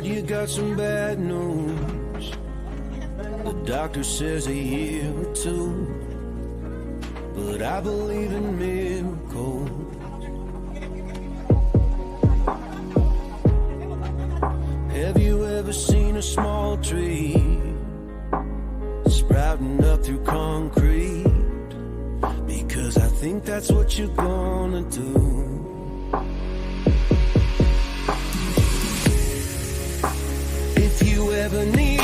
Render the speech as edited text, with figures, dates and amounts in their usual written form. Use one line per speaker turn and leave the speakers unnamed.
Heard you got some bad news. The doctor says a year or two, but I believe in miracles. Have you ever seen a small tree sprouting up through concrete? Because I think that's what you're gonna do. If you ever need